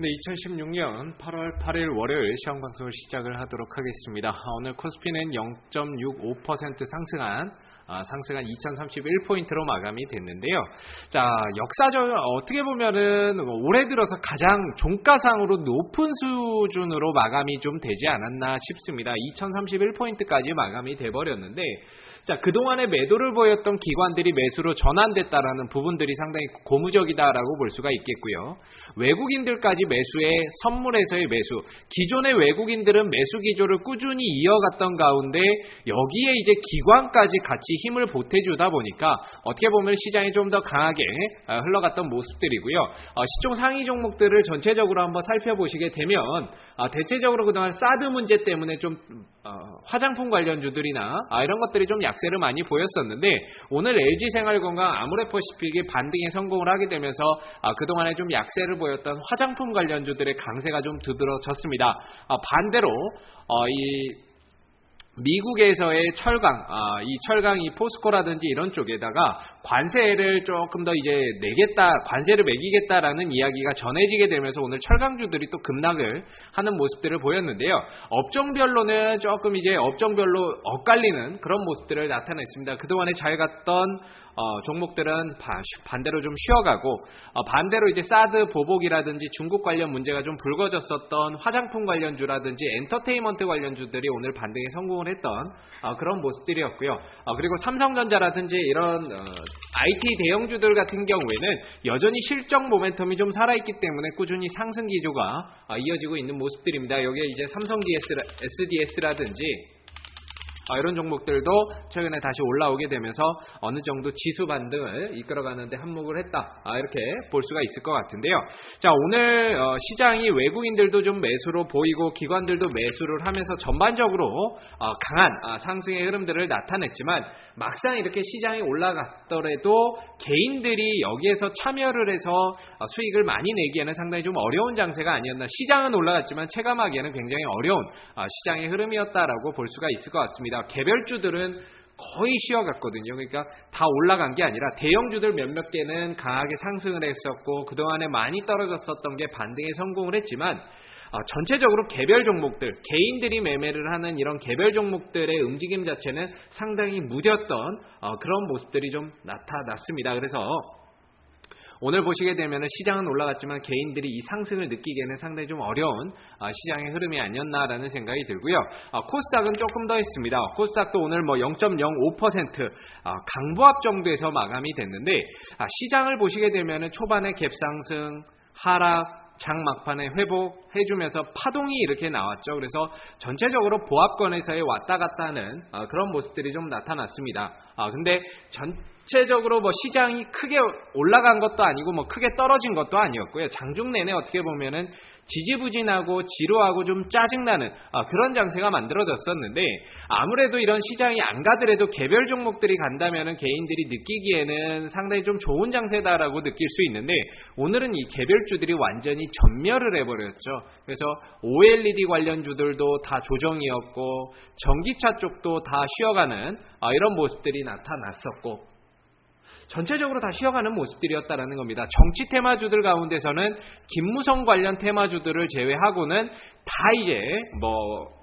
네, 2016년 8월 8일 월요일 시황방송을 시작을 하도록 하겠습니다. 오늘 코스피는 0.65% 상승한 2031포인트로 마감이 됐는데요. 자, 역사적 어떻게 보면은 올해 들어서 가장 종가상으로 높은 수준으로 마감이 좀 되지 않았나 싶습니다. 2031포인트까지 마감이 돼 버렸는데, 자, 그동안에 매도를 보였던 기관들이 매수로 전환됐다라는 부분들이 상당히 고무적이다라고 볼 수가 있겠고요. 외국인들까지 매수에 선물에서의 매수, 기존의 외국인들은 매수 기조를 꾸준히 이어갔던 가운데 여기에 이제 기관까지 같이 힘을 보태주다 보니까 어떻게 보면 시장이 좀 더 강하게 흘러갔던 모습들이고요. 시총 상위 종목들을 전체적으로 한번 살펴보시게 되면 대체적으로 그동안 사드 문제 때문에 좀 화장품 관련주들이나 이런 것들이 좀 약세를 많이 보였었는데, 오늘 LG생활건강, 아모레퍼시픽이 반등에 성공을 하게 되면서 그동안에 좀 약세를 보였던 화장품 관련주들의 강세가 좀 두드러졌습니다. 반대로 미국에서의 철강, 이 포스코라든지 이런 쪽에다가 관세를 조금 더 이제 관세를 매기겠다라는 이야기가 전해지게 되면서 오늘 철강주들이 또 급락을 하는 모습들을 보였는데요. 업종별로는 조금 이제 업종별로 엇갈리는 그런 모습들을 나타냈습니다. 그동안에 잘 갔던 종목들은 반대로 좀 쉬어가고, 반대로 이제 사드 보복이라든지 중국 관련 문제가 좀 불거졌었던 화장품 관련주라든지 엔터테인먼트 관련주들이 오늘 반등에 성공을 했던 그런 모습들이었고요. 그리고 삼성전자라든지 이런 IT 대형주들 같은 경우에는 여전히 실적 모멘텀이 좀 살아있기 때문에 꾸준히 상승 기조가 이어지고 있는 모습들입니다. 여기에 이제 삼성 SDS라든지 이런 종목들도 최근에 다시 올라오게 되면서 어느 정도 지수 반등을 이끌어가는데 한몫을 했다, 이렇게 볼 수가 있을 것 같은데요. 자, 오늘 시장이 외국인들도 좀 매수로 보이고 기관들도 매수를 하면서 전반적으로 강한 상승의 흐름들을 나타냈지만, 막상 이렇게 시장이 올라갔더라도 개인들이 여기에서 참여를 해서 수익을 많이 내기에는 상당히 좀 어려운 장세가 아니었나. 시장은 올라갔지만 체감하기에는 굉장히 어려운 시장의 흐름이었다라고 볼 수가 있을 것 같습니다. 개별주들은 거의 쉬어갔거든요. 그러니까 다 올라간 게 아니라 대형주들 몇몇 개는 강하게 상승을 했었고, 그동안에 많이 떨어졌었던 게 반등에 성공을 했지만, 전체적으로 개별 종목들, 개인들이 매매를 하는 이런 개별 종목들의 움직임 자체는 상당히 무뎠던 그런 모습들이 좀 나타났습니다. 그래서 오늘 보시게 되면 시장은 올라갔지만 개인들이 이 상승을 느끼기에는 상당히 좀 어려운 시장의 흐름이 아니었나라는 생각이 들고요. 코스닥은 조금 더 있습니다. 코스닥도 오늘 0.05% 강보합 정도에서 마감이 됐는데, 시장을 보시게 되면 초반에 갭상승, 하락, 장 막판에 회복해주면서 파동이 이렇게 나왔죠. 그래서 전체적으로 보합권에서의 왔다 갔다 하는 그런 모습들이 좀 나타났습니다. 근데 전체적으로 시장이 크게 올라간 것도 아니고 크게 떨어진 것도 아니었고요. 장중 내내 어떻게 보면은 지지부진하고 지루하고 좀 짜증나는 그런 장세가 만들어졌었는데, 아무래도 이런 시장이 안 가더라도 개별 종목들이 간다면은 개인들이 느끼기에는 상당히 좀 좋은 장세다라고 느낄 수 있는데, 오늘은 이 개별주들이 완전히 전멸을 해버렸죠. 그래서 OLED 관련주들도 다 조정이었고, 전기차 쪽도 다 쉬어가는 이런 모습들이 나타났었고, 전체적으로 다 쉬어가는 모습들이었다라는 겁니다. 정치 테마주들 가운데서는 김무성 관련 테마주들을 제외하고는 다 이제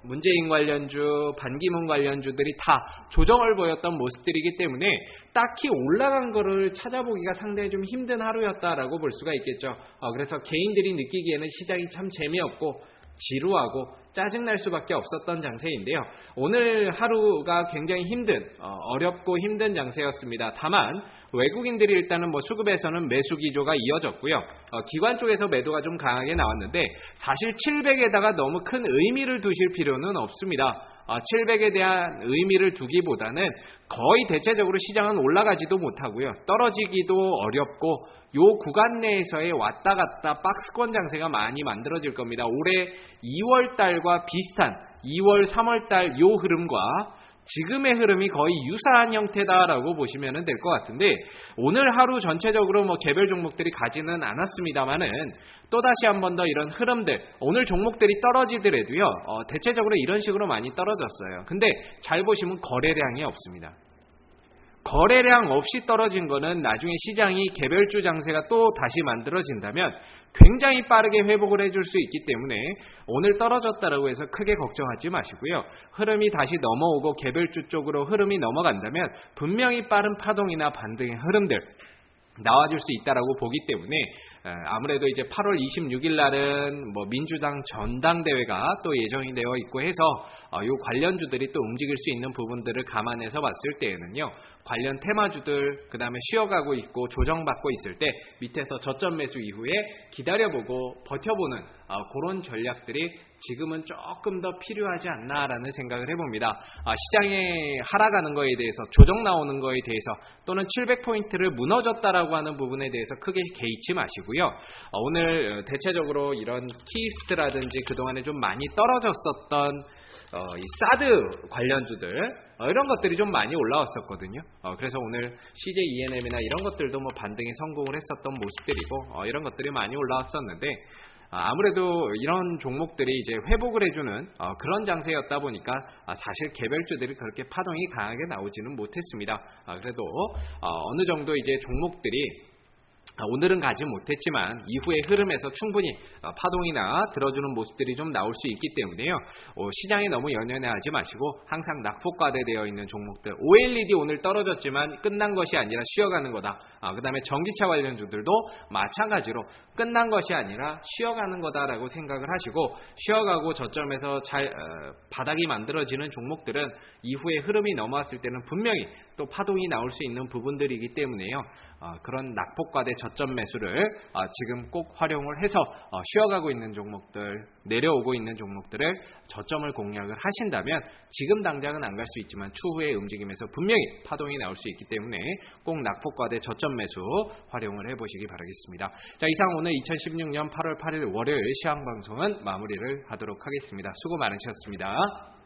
문재인 관련주, 반기문 관련주들이 다 조정을 보였던 모습들이기 때문에 딱히 올라간 거를 찾아보기가 상당히 좀 힘든 하루였다라고 볼 수가 있겠죠. 그래서 개인들이 느끼기에는 시장이 참 재미없고 지루하고 짜증날 수밖에 없었던 장세인데요. 오늘 하루가 굉장히 어렵고 힘든 장세였습니다. 다만 외국인들이 일단은 수급에서는 매수 기조가 이어졌고요. 기관 쪽에서 매도가 좀 강하게 나왔는데, 사실 700에다가 너무 큰 의미를 두실 필요는 없습니다. 700에 대한 의미를 두기보다는 거의 대체적으로 시장은 올라가지도 못하고요. 떨어지기도 어렵고, 요 구간 내에서의 왔다 갔다 박스권 장세가 많이 만들어질 겁니다. 올해 2월달과 비슷한 2월, 3월달 요 흐름과 지금의 흐름이 거의 유사한 형태다라고 보시면 될 것 같은데, 오늘 하루 전체적으로 개별 종목들이 가지는 않았습니다만은 또다시 한 번 더 이런 흐름들, 오늘 종목들이 떨어지더라도요, 대체적으로 이런 식으로 많이 떨어졌어요. 근데 잘 보시면 거래량이 없습니다. 거래량 없이 떨어진 거는 나중에 시장이 개별주 장세가 또 다시 만들어진다면 굉장히 빠르게 회복을 해줄 수 있기 때문에 오늘 떨어졌다라고 해서 크게 걱정하지 마시고요. 흐름이 다시 넘어오고 개별주 쪽으로 흐름이 넘어간다면 분명히 빠른 파동이나 반등의 흐름들 나와줄 수 있다라고 보기 때문에 아무래도 이제 8월 26일 날은 뭐 민주당 전당대회가 또 예정이 되어 있고 해서 요 관련주들이 또 움직일 수 있는 부분들을 감안해서 봤을 때에는요. 관련 테마주들 그다음에 쉬어가고 있고 조정받고 있을 때 밑에서 저점 매수 이후에 기다려보고 버텨보는 그런 전략들이 지금은 조금 더 필요하지 않나라는 생각을 해봅니다. 시장에 하락하는 거에 대해서 조정 나오는 거에 대해서 또는 700포인트를 무너졌다라고 하는 부분에 대해서 크게 개의치 마시고요. 오늘 대체적으로 이런 키스트라든지 그동안에 좀 많이 떨어졌었던 이 사드 관련주들 이런 것들이 좀 많이 올라왔었거든요. 그래서 오늘 CJ ENM이나 이런 것들도 뭐 반등에 성공을 했었던 모습들이고 이런 것들이 많이 올라왔었는데 아무래도 이런 종목들이 이제 회복을 해주는 그런 장세였다 보니까 사실 개별주들이 그렇게 파동이 강하게 나오지는 못했습니다. 그래도 어느 정도 이제 종목들이 오늘은 가지 못했지만 이후의 흐름에서 충분히 파동이나 들어주는 모습들이 좀 나올 수 있기 때문에요. 시장에 너무 연연해하지 마시고 항상 낙폭과대되어 있는 종목들 OLED 오늘 떨어졌지만 끝난 것이 아니라 쉬어가는 거다. 그 다음에 전기차 관련주들도 마찬가지로 끝난 것이 아니라 쉬어가는 거다라고 생각을 하시고 쉬어가고 저점에서 잘 바닥이 만들어지는 종목들은 이후에 흐름이 넘어왔을 때는 분명히 또 파동이 나올 수 있는 부분들이기 때문에요. 그런 낙폭과대 저점 매수를 지금 꼭 활용을 해서 쉬어가고 있는 종목들, 내려오고 있는 종목들을 저점을 공략을 하신다면 지금 당장은 안 갈 수 있지만 추후의 움직임에서 분명히 파동이 나올 수 있기 때문에 꼭 낙폭과대 저점 매수 활용을 해보시기 바라겠습니다. 자, 이상 오늘 2016년 8월 8일 월요일 시황방송은 마무리를 하도록 하겠습니다. 수고 많으셨습니다.